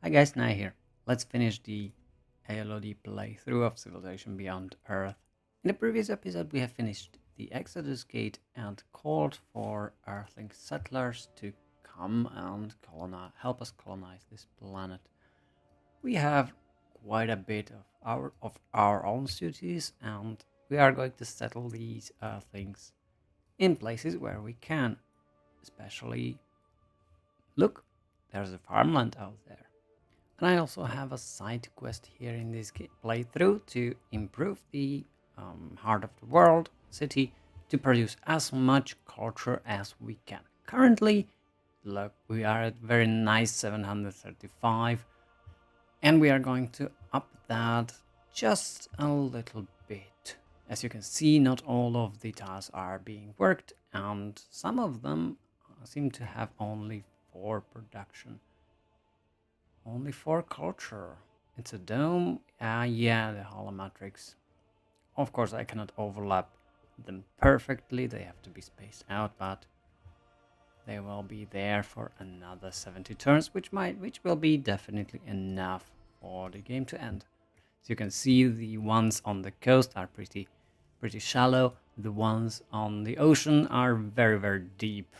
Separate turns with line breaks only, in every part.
Hi guys, Nai here. Let's finish the ALOD playthrough of Civilization Beyond Earth. In the previous episode we have finished the Exodus Gate and called for Earthling settlers to come and help us colonize this planet. We have quite a bit of our own cities, and we are going to settle these Earthlings in places where we can. Especially, look, there's a farmland out there. And I also have a side quest here in this playthrough to improve the heart of the world city to produce as much culture as we can. Currently, look, we are at very nice 735, and we are going to up that just a little bit. As you can see, not all of the tasks are being worked, and some of them seem to have only 4 production. Only 4 culture. It's a dome. Yeah, the holometrics. Of course, I cannot overlap them perfectly. They have to be spaced out, but they will be there for another 70 turns, which will be definitely enough for the game to end. As you can see, the ones on the coast are pretty shallow. The ones on the ocean are very deep.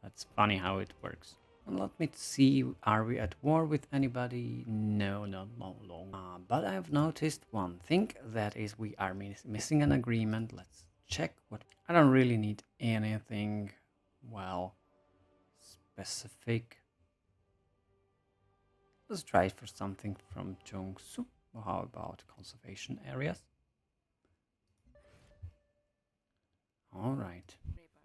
That's funny how it works. And let me see, are we at war with anybody? No, not long. But I've noticed one thing, that is we are missing an agreement. Let's check what... I don't really need anything, well, specific. Let's try for something from Jiangsu. How about conservation areas? Alright.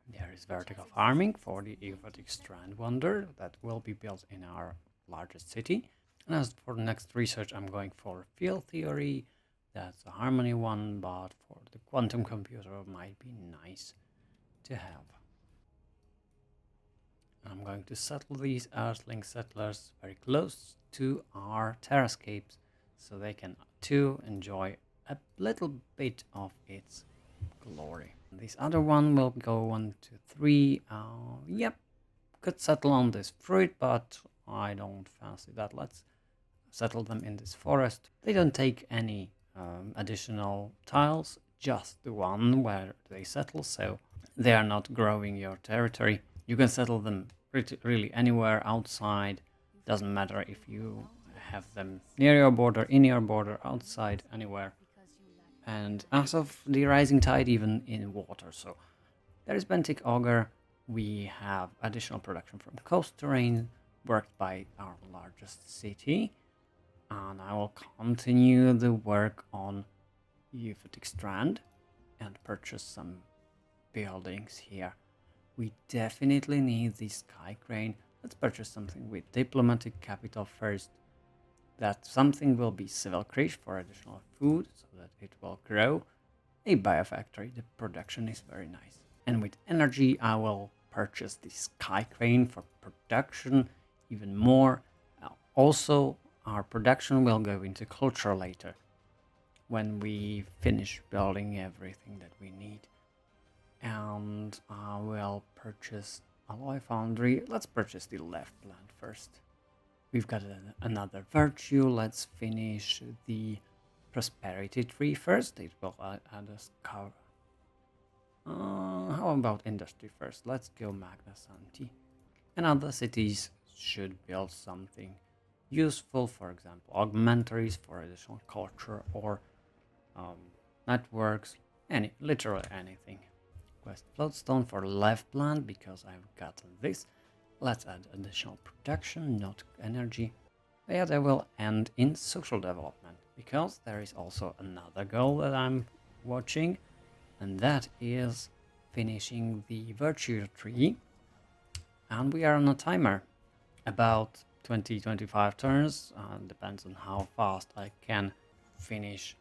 There is vertical farming for the exotic strand wonder that will be built in our largest city. And as for the next research, I'm going for field theory. That's a harmony one, but for the quantum computer might be nice to have. I'm going to settle these Earthling settlers very close to our terrascapes, so they can too enjoy a little bit of its glory. This other one will go 1, 2, 3. Yep, could settle on this fruit, but I don't fancy that. Let's settle them in this forest. They don't take any additional tiles, just the one where they settle, so they are not growing your territory. You can settle them really anywhere outside. Doesn't matter if you have them near your border, in your border, outside, anywhere. And as of the rising tide, even in water. So there is Bentic Auger. We have additional production from coast terrain worked by our largest city. And I will continue the work on Euphotic Strand and purchase some buildings here. We definitely need the sky crane. Let's purchase something with diplomatic capital first. That something will be civil creche for additional food, so that it will grow. A biofactory, the production is very nice. And with energy, I will purchase the sky crane for production even more. Also, our production will go into culture later, when we finish building everything that we need. And I will purchase alloy foundry. Let's purchase the left plant first. We've got another virtue. Let's finish the prosperity tree first. It will add us cover. How about industry first? Let's go Magna Santi. And other cities should build something useful, for example, augmentaries for additional culture, or networks, literally anything. Quest floatstone for left plant, because I've got this. Let's add additional production, not energy. Yeah, they will end in social development, because there is also another goal that I'm watching, and that is finishing the virtue tree. And we are on a timer, about 20-25 turns. Depends on how fast I can finish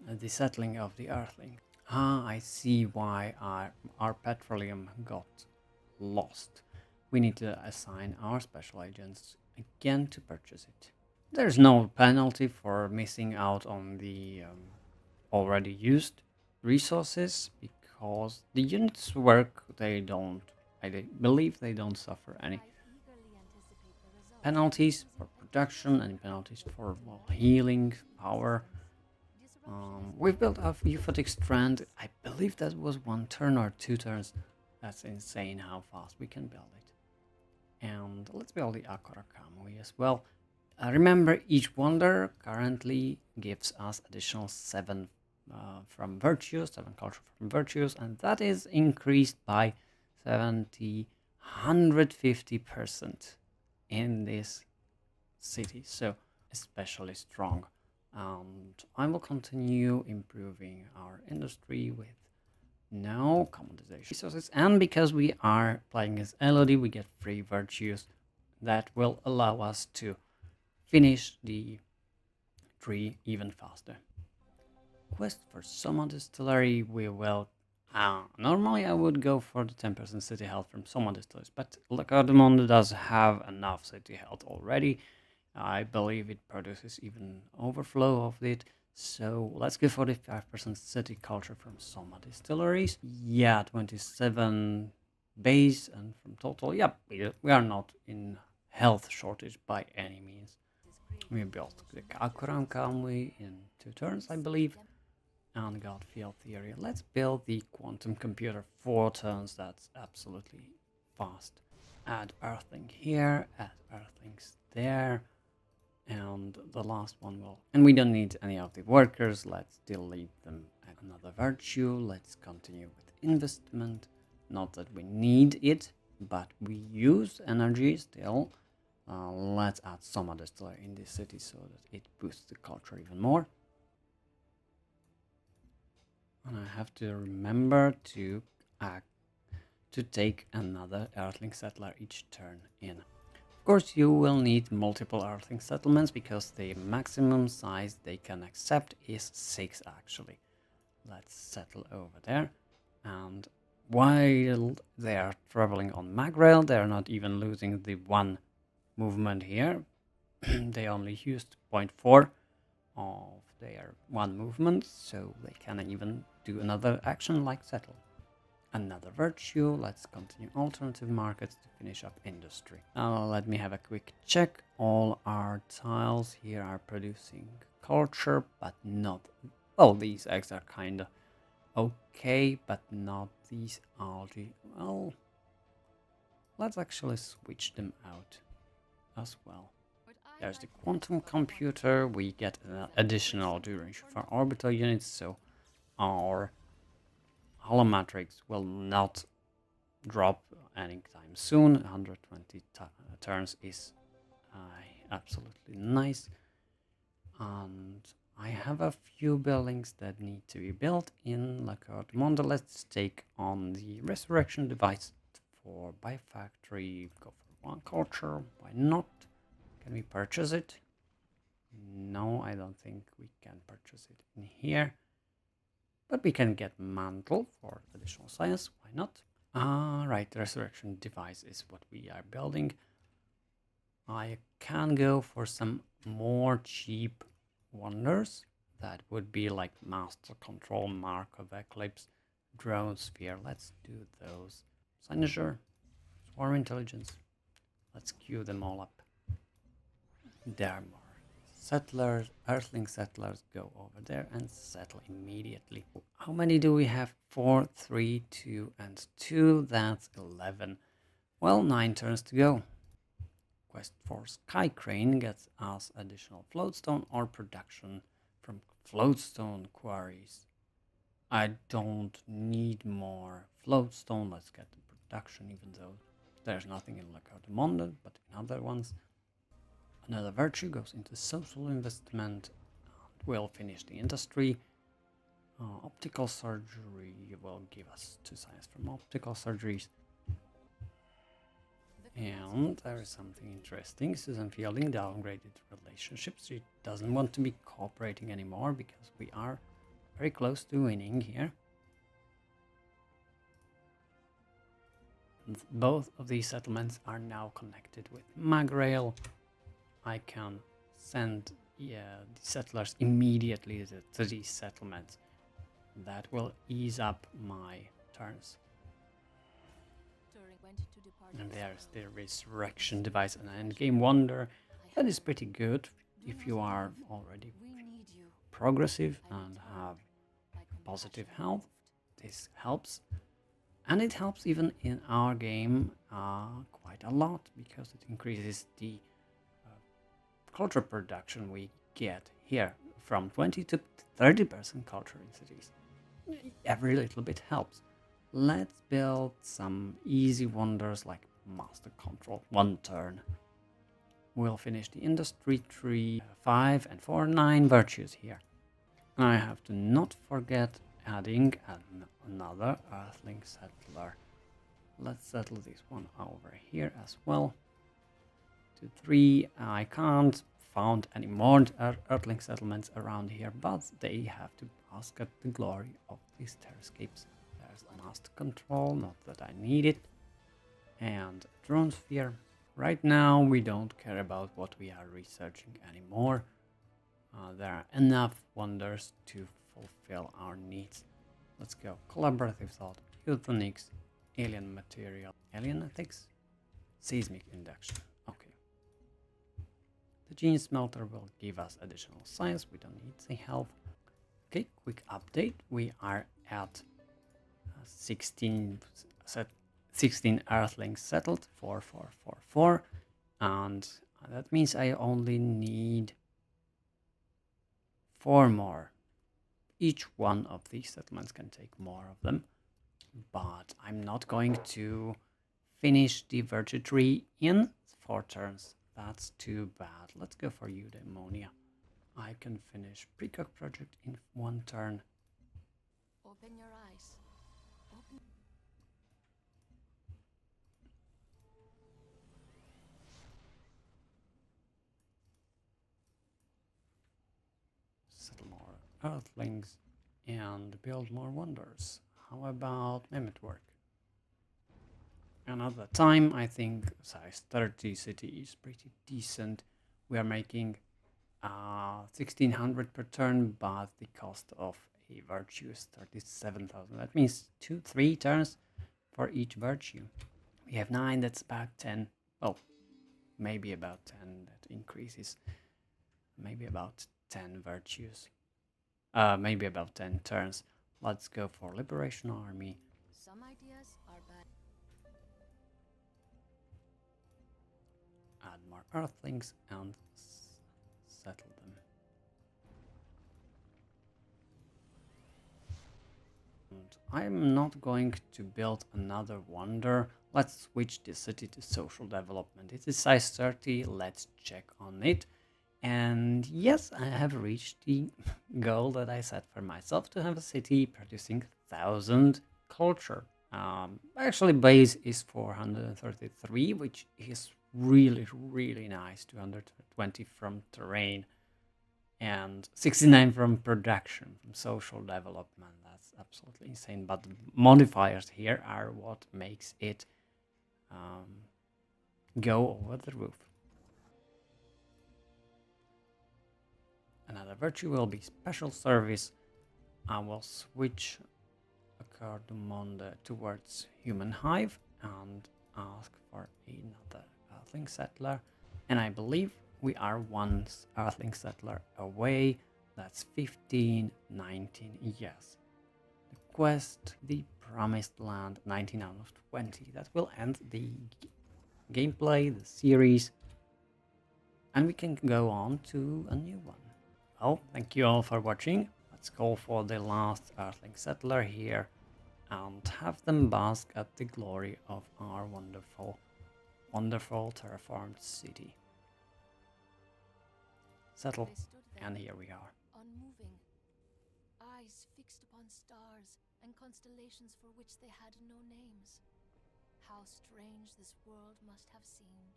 the settling of the Earthling. I see why our petroleum got lost. We need to assign our special agents again to purchase it. There's no penalty for missing out on the already used resources, because the units work. I believe they don't suffer any penalties for production, any penalties for healing, power. We've built a euphotic strand. I believe that was 1 turn or 2 turns. That's insane how fast we can build it. And let's build the Akara Kamui as well. Remember, each wonder currently gives us additional 7 from virtues, 7 culture from virtues, and that is increased by 150% in this city, so especially strong. And I will continue improving our industry with no commoditization resources, and because we are playing as Elodie, we get free virtues that will allow us to finish the tree even faster. Quest for Soma Distillery, we will... normally I would go for the 10% city health from Soma Distilleries, but Lacardemondo does have enough city health already. I believe it produces even overflow of it, so let's go for the 5% city culture from Soma Distilleries. Yeah, 27 base, and from total, yeah, we are not in health shortage by any means. We built the Kakuran Kamui in 2 turns, I believe, and got field theory. Let's build the quantum computer 4 turns. That's absolutely fast. Add earthling here, add earthlings there, and the last one will... And we don't need any of the workers. Let's delete them. Add another virtue. Let's continue with investment. Not that we need it, but we use energy still. Let's add Soma Distillery in this city so that it boosts the culture even more. And I have to remember to take another Earthling settler each turn in. Of course, you will need multiple Earthling settlements because the maximum size they can accept is 6 actually. Let's settle over there. And while they are traveling on Magrail, they are not even losing the 1 movement here. They only used 0.4 of their 1 movement, so they can even do another action like settle. Another virtue. Let's continue alternative markets to finish up industry. Now let me have a quick check. All our tiles here are producing culture, but not... Well, these eggs are kind of okay, but not these algae. Well, let's actually switch them out as well. There's the quantum computer. We get an additional duration for orbital units, so our holomatrix will not drop anytime soon. 120 turns is absolutely nice. And I have a few buildings that need to be built in Lacardemondo. Let's take on the resurrection device for Biofactory. Go for 1 culture. Why not? Can we purchase it? No, I don't think we can purchase it in here. But we can get mantle for additional science. Why not? Right, the resurrection device is what we are building. I can go for some more cheap wonders. That would be like master control, mark of eclipse, drone sphere. Let's do those. Signature, swarm intelligence. Let's queue them all up. There are more settlers, earthling settlers. Go over there and settle immediately. How many do we have? 4, 3, 2, and 2. That's 11. Well, 9 turns to go. Quest for Sky Crane gets us additional floatstone or production from floatstone quarries. I don't need more floatstone. Let's get the production, even though there's nothing in Lacardemondo, but in other ones. Another virtue goes into social investment. We'll finish the industry. Optical surgery will give us 2 science from optical surgeries. And there is something interesting. Susan Fielding downgraded relationships. She doesn't want to be cooperating anymore because we are very close to winning here. And both of these settlements are now connected with Magrail. I can send the settlers immediately to these settlements. That will ease up my turns. And there's the resurrection device and endgame wonder. That is pretty good if you are already progressive and have positive health. This helps. And it helps even in our game quite a lot because it increases the culture production we get here from 20 to 30% culture in cities. Every little bit helps. Let's build some easy wonders like master control. 1 turn. We'll finish the industry tree. 5 and 4, 9 virtues here. I have to not forget adding another Earthling settler. Let's settle this one over here as well. 2, 3. I can't found any more Earthling settlements around here, but they have to bask at the glory of these terrascapes. There's master control, not that I need it. And drone sphere. Right now we don't care about what we are researching anymore. There are enough wonders to fulfill our needs. Let's go. Collaborative thought, euthanics, alien material, alien ethics, seismic induction. Okay. The gene smelter will give us additional science. We don't need the health. Okay, quick update. We are at 16 Earthlings settled, 4, 4, 4, 4, and that means I only need 4 more. Each one of these settlements can take more of them, but I'm not going to finish the virtue tree in 4 turns. That's too bad. Let's go for eudaimonia. I can finish Precoq project in 1 turn.
Open your eyes. Open.
Settle more Earthlings and build more wonders. How about Mehmet work? Another time, I think size 30 city is pretty decent. We are making 1600 per turn, but the cost of a virtue is 37,000. That means 2-3 turns for each virtue. We have 9, that's about 10. Well, maybe about 10, that increases. Maybe about 10 virtues. Maybe about 10 turns. Let's go for Liberation Army.
Some ideas are bad.
Add more Earthlings and settle them. And I'm not going to build another wonder. Let's switch the city to social development. It is size 30. Let's check on it. And yes, I have reached the goal that I set for myself to have a city producing 1,000 culture. Actually, base is 433, which is really, really nice. 220 from terrain and 69 from production, from social development. That's absolutely insane. But the modifiers here are what makes it go over the roof. Another virtue will be special service. I will switch Cardumonde towards Human Hive and ask for another Earthling settler. And I believe we are 1 Earthling settler away. That's 15, 19, yes. The quest, the Promised Land, 19 out of 20. That will end the gameplay, the series. And we can go on to a new one. Well, thank you all for watching. Let's go for the last Earthling settler here and have them bask at the glory of our wonderful, wonderful terraformed city. Settle, and here we are.
Unmoving, eyes fixed upon stars and constellations for which they had no names. How strange this world must have seemed,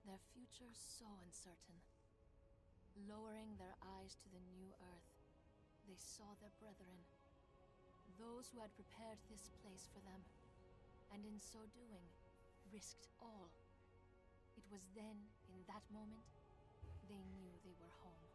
their future so uncertain. Lowering their eyes to the new earth, they saw their brethren, those who had prepared this place for them, and in so doing, risked all. It was then, in that moment, they knew they were home.